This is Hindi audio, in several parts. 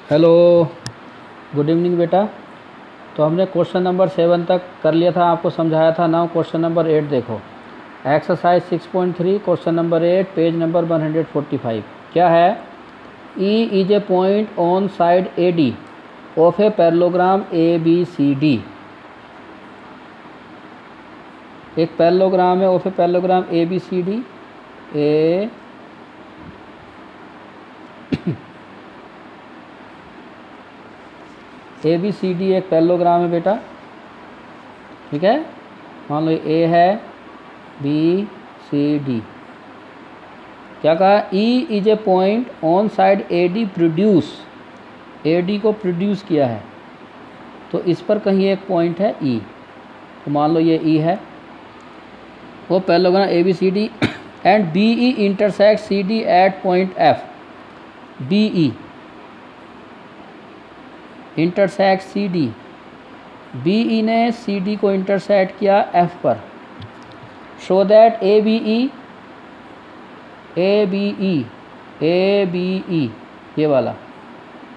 हेलो, गुड इवनिंग बेटा। तो हमने क्वेश्चन नंबर 7 तक कर लिया था, आपको समझाया था। नाउ क्वेश्चन नंबर 8 देखो। Exercise 6.3 question number 8 page number 145। क्या है? E is a point on side A D of a parallelogram A B C D. एक पैरेललोग्राम है, of a parallelogram A B C D. A B C D एक पैरेललोग्राम है बेटा, ठीक है। मान लो ए है, बी सी डी। क्या कहा? E is a point on side A D produce, A D को प्रोड्यूस किया है, तो इस पर कहीं एक पॉइंट है ई। तो मान लो ये ई है, वो parallelogram A B C D and B E intersect C D at point F. B E intersect C D, B E ने सी डी को इंटरसेक्ट किया एफ पर। Show that A B E ये वाला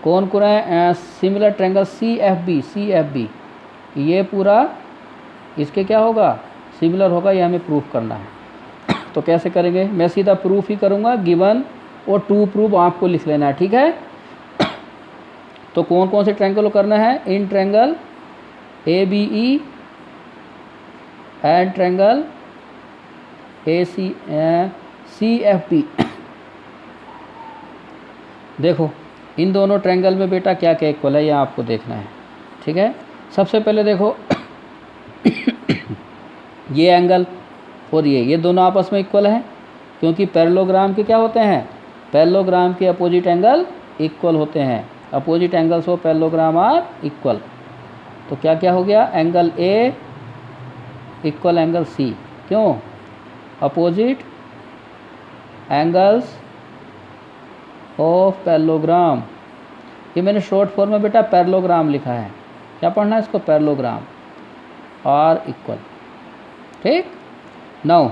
कौन कौन है? Similar triangle C F B, ये पूरा इसके क्या होगा? सिमिलर होगा। ये हमें प्रूफ करना है। तो कैसे करेंगे? मैं सीधा प्रूफ ही करूँगा, गिवन और टू प्रूफ आपको लिख लेना है, ठीक है। तो कौन कौन से ट्रायंगल को करना है? In triangle A B E and triangle A C F B. देखो इन दोनों ट्रायंगल में बेटा क्या क्या इक्वल है, ये आपको देखना है, ठीक है। सबसे पहले देखो ये एंगल और ये दोनों आपस में इक्वल हैं, क्योंकि पैरेललोग्राम के क्या होते हैं? पैरेललोग्राम के अपोजिट एंगल इक्वल होते हैं। Opposite angles of parallelogram are equal. तो क्या क्या हो गया? Angle A equal angle C. क्यों? Opposite angles of parallelogram. ये मैंने शॉर्ट फॉर्म में बेटा पैरेललोग्राम लिखा है। क्या पढ़ना है इसको? पैरेललोग्राम आर इक्वल, ठीक। नाउ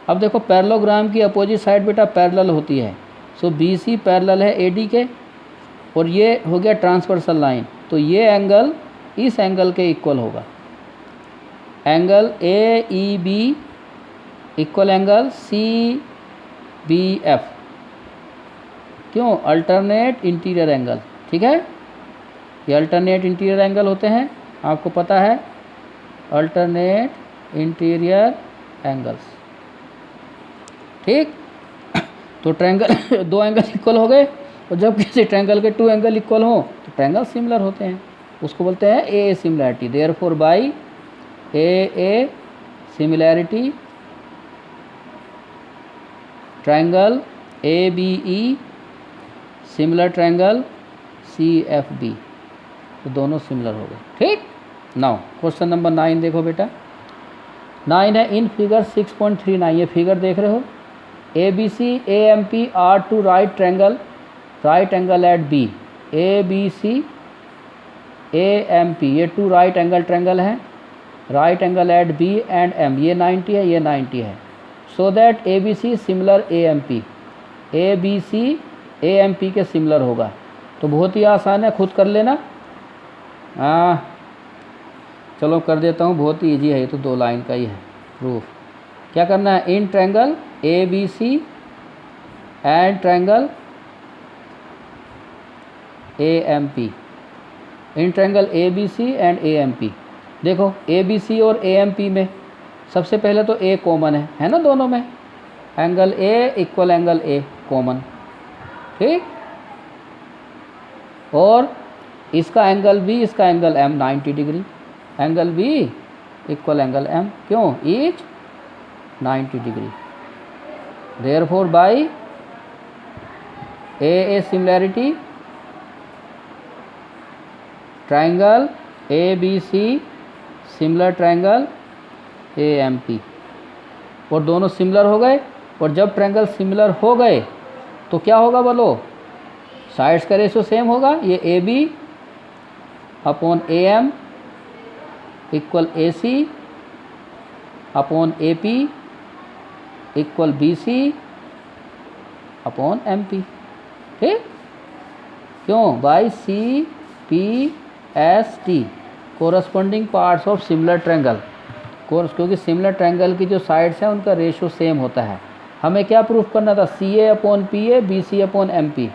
अब देखो पैरेललोग्राम की अपोजिट साइड बेटा पैरेलल होती है। सो बी सी पैरेलल है ए डी के, और ये हो गया ट्रांसवर्सल लाइन। तो ये एंगल इस एंगल के इक्वल होगा। Angle A E B equal angle C B F. क्यों? अल्टरनेट इंटीरियर एंगल, ठीक है। ये अल्टरनेट इंटीरियर एंगल होते हैं, आपको पता है, अल्टरनेट इंटीरियर एंगल्स, ठीक। तो ट्रायंगल दो एंगल इक्वल हो गए, और जब किसी ट्रायंगल के टू एंगल इक्वल हो तो ट्रायंगल सिमिलर होते हैं, उसको बोलते हैं A similarity. Therefore by A similarity triangle A B E similar triangle C F B, तो दोनों सिमिलर हो गए, ठीक। नाउ क्वेश्चन नंबर 9 देखो बेटा। 9 है इन फिगर 6.39। ये फिगर देख रहे हो, A B C A M P are two right angle at B. A B C A M P, ये टू राइट एंगल ट्रायंगल है, right angle at B and M. ये 90 है, ये 90 है। So that A B C similar A M P, A B C A M P के सिमिलर होगा। तो बहुत ही आसान है, खुद कर लेना। चलो कर देता हूँ, बहुत ही ईजी है, ये तो 2 लाइन का ही है प्रूफ। क्या करना है? In triangle A B C and triangle A M P, in triangle A B C and A M P. देखो ए बी सी और ए एम पी में सबसे पहले तो ए कॉमन है ना दोनों में। Angle A equal angle A common, ठीक। और इसका एंगल बी, इसका angle M 90 degree. Angle B equal angle M, क्यों? Each 90 degree. Therefore by A similarity triangle A B C similar triangle A M P, और दोनों सिमिलर हो गए। और जब ट्रायंगल सिमिलर हो गए तो क्या होगा बोलो? साइड्स का रेशियो सेम होगा। ये A B upon A M equal A C upon A P equal B C upon M P, ठीक। क्यों? By C P S T, corresponding parts of similar triangle. क्योंकि सिमिलर ट्रायंगल की जो साइड्स हैं उनका रेशो सेम होता है। हमें क्या प्रूफ करना था? C A upon P A, B C upon M P,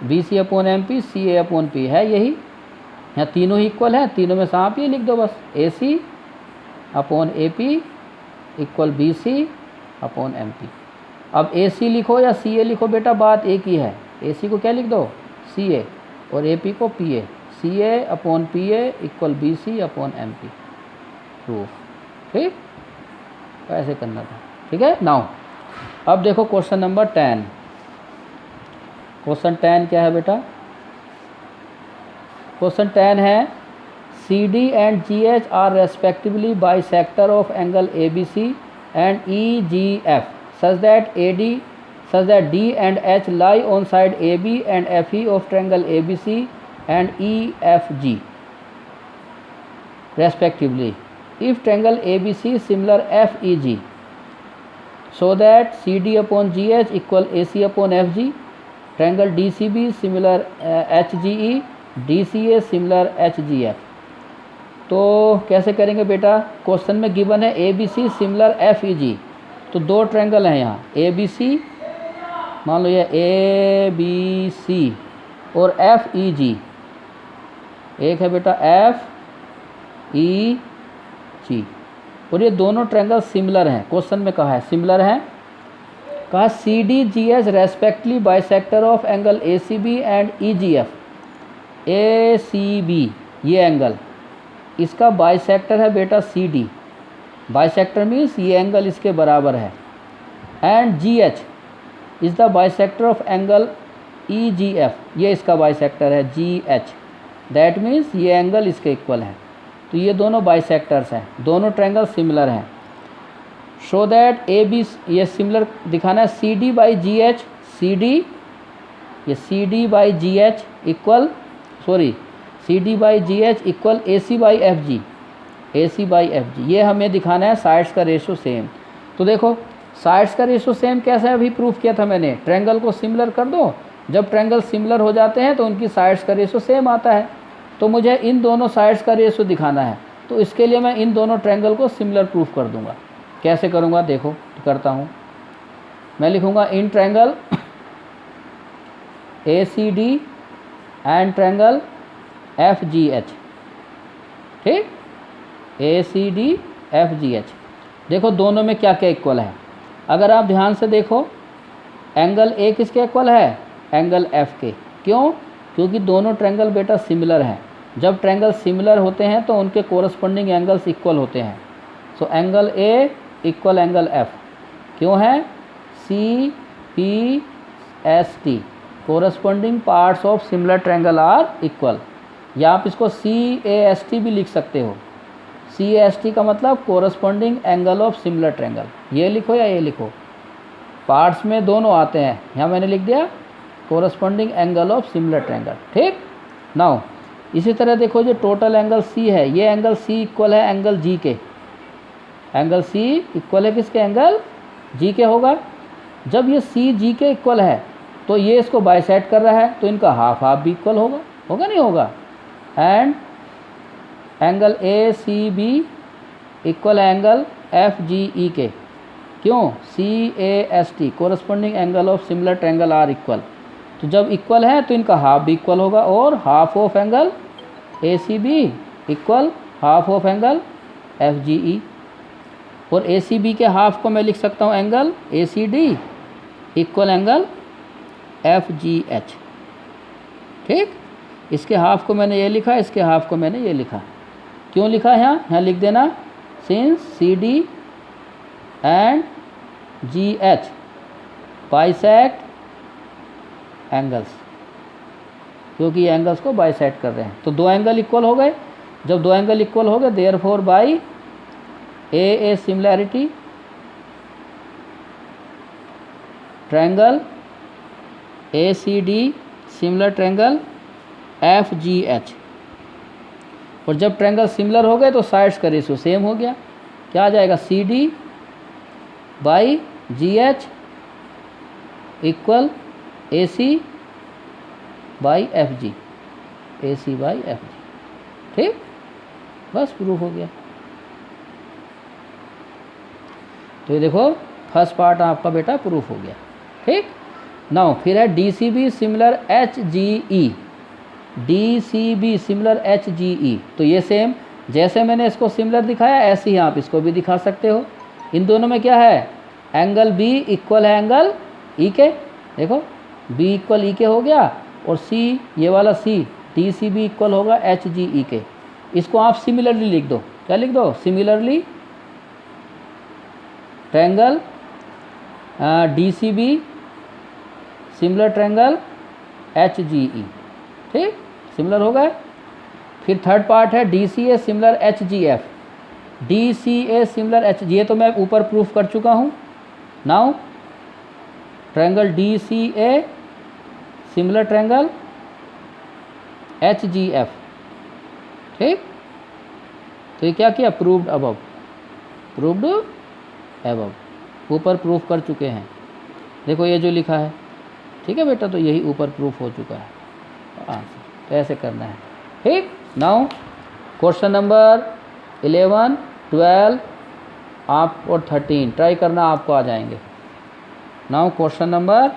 B C upon M P, C A upon P, है यही। यहाँ तीनों ही इक्वल हैं, तीनों में से आप ये लिख दो बस, A C upon A P equal B C upon M P. अब ए सी लिखो या सी ए लिखो बेटा, बात एक ही है। ए सी को क्या लिख दो? सी ए, और ए पी को P A. C A upon P A equal B C upon M P, proof. ठीक, ऐसे करना था। ठीक है। नाउ अब देखो क्वेश्चन नंबर 10। क्वेश्चन 10 क्या है बेटा? क्वेश्चन 10 है C D and G H are respectively bisector of angle A B C and E G F such that D and H lie on side AB and FE of triangle ABC and EFG respectively. If triangle ABC is similar FEG, so that CD upon GH equal AC upon FG, triangle DCB similar HGE, DCA similar HGF. तो कैसे करेंगे बेटा? क्वेश्चन में गिवन है ABC सिमिलर FEG, तो दो ट्रायंगल हैं यहाँ, ए बी सी, मान लो ये ए बी सी, और एफ ई जी, एक है बेटा एफ ई जी, और ये दोनों ट्रायंगल सिमिलर हैं। क्वेश्चन में कहा है सिमिलर हैं। कहा C D G H respectively bisector of angle A C B and E G F. A C B ये एंगल, इसका बाइसेक्टर है बेटा सी डी, बाइसेक्टर मीन्स ये एंगल इसके बराबर है, and G H is the bisector of angle E G F, ये इसका बाइसेक्टर है जी एच, दैट मीन्स ये एंगल इसके इक्वल है। तो ये दोनों बाइसेक्टर्स हैं, दोनों ट्रायंगल सिमिलर हैं। शो दैट ए बी, ये सिमिलर दिखाना है, C D by G H, C D, ये C D by G H equal, sorry C D by G H equal A C by F G, A C by F G, ये हमें दिखाना है साइड्स का रेशो सेम। तो देखो साइड्स का रेशो सेम कैसे अभी प्रूफ किया था मैंने, ट्रायंगल को सिमिलर कर दो, जब ट्रायंगल सिमिलर हो जाते हैं तो उनकी साइड्स का रेशो सेम आता है। तो मुझे इन दोनों साइड्स का रेशो दिखाना है, तो इसके लिए मैं इन दोनों ट्रायंगल को सिमिलर प्रूफ कर दूंगा। कैसे करूँगा देखो, तो करता हूँ। मैं लिखूँगा in triangle A C D and triangle F G H. ठीक, A C D F G H. देखो दोनों में क्या क्या इक्वल है। अगर आप ध्यान से देखो, एंगल ए किसके इक्वल है? एंगल एफ के। क्यों? क्योंकि दोनों ट्रायंगल बेटा सिमिलर हैं। जब ट्रायंगल सिमिलर होते हैं तो उनके कोरस्पॉन्डिंग एंगल्स इक्वल होते हैं। So angle A equal angle F. क्यों है? C P S T, corresponding parts of similar triangle are equal, या आप इसको सी ए एस टी भी लिख सकते हो। सी एस टी का मतलब corresponding angle of similar triangle, ये लिखो या ये लिखो, पार्ट्स में दोनों आते हैं। यहाँ मैंने लिख दिया corresponding angle of similar triangle. ठीक, नाउ इसी तरह देखो जो टोटल एंगल सी है, ये एंगल सी इक्वल है एंगल जी के। एंगल सी इक्वल है किसके? एंगल जी के होगा। जब ये सी जी के इक्वल है तो ये इसको बाइसेक्ट कर रहा है, तो इनका हाफ हाफ भी इक्वल होगा, होगा नहीं होगा। And angle A C B equal angle F G E के। क्यों? C A S T, corresponding angle of similar triangle are equal. तो जब इक्वल है तो इनका हाफ भी इक्वल होगा, और half of angle A C B equal half of angle F G E. और ए सी बी के हाफ को मैं लिख सकता हूँ angle A C D equal angle F G H. ठीक, इसके हाफ को मैंने ये लिखा, इसके हाफ को मैंने ये लिखा। क्यों लिखा है यहाँ लिख देना, since C D and G H bisect angles, क्योंकि ये एंगल्स को बाइसेक्ट कर रहे हैं। तो दो एंगल इक्वल हो गए। जब दो एंगल इक्वल हो गए, therefore by A similarity triangle A C D similar triangle F G H. और जब ट्रायंगल सिमिलर हो गए तो साइड्स का रेशियो सेम हो गया। क्या आ जाएगा? C D by G H equal A C by F G, A C by F G. ठीक, बस प्रूफ हो गया। तो ये देखो फर्स्ट पार्ट आपका बेटा प्रूफ हो गया। ठीक, नाउ फिर है D C B similar H G E, D C B similar H G E. तो ये सेम जैसे मैंने इसको सिमिलर दिखाया ऐसे ही आप इसको भी दिखा सकते हो। इन दोनों में क्या है, एंगल बी इक्वल है एंगल ई के, देखो बी इक्वल ई के हो गया, और सी ये वाला C D C B equal होगा एच जी ई के। इसको आप सिमिलरली लिख दो, क्या लिख दो, similarly triangle D C B similar triangle H G E. ठीक, सिमिलर हो गए। फिर थर्ड पार्ट है D C A similar H G F, D C A similar H G, ये तो मैं ऊपर प्रूफ कर चुका हूँ। Now triangle D C A similar triangle H G F. ठीक, तो ये क्या किया, प्रूव्ड अबव, प्रूव्ड अबव, ऊपर प्रूफ कर चुके हैं। देखो ये जो लिखा है, ठीक है बेटा, तो यही ऊपर प्रूफ हो चुका है आंसर। तो ऐसे करना है। ठीक, नाउ क्वेश्चन नंबर 11, 12 आप और 13 ट्राई करना, आपको आ जाएंगे। नाउ क्वेश्चन नंबर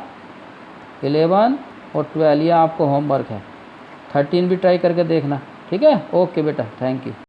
11 और 12 ये आपको होमवर्क है, 13 भी ट्राई करके देखना। ठीक है, ओके बेटा, थैंक यू।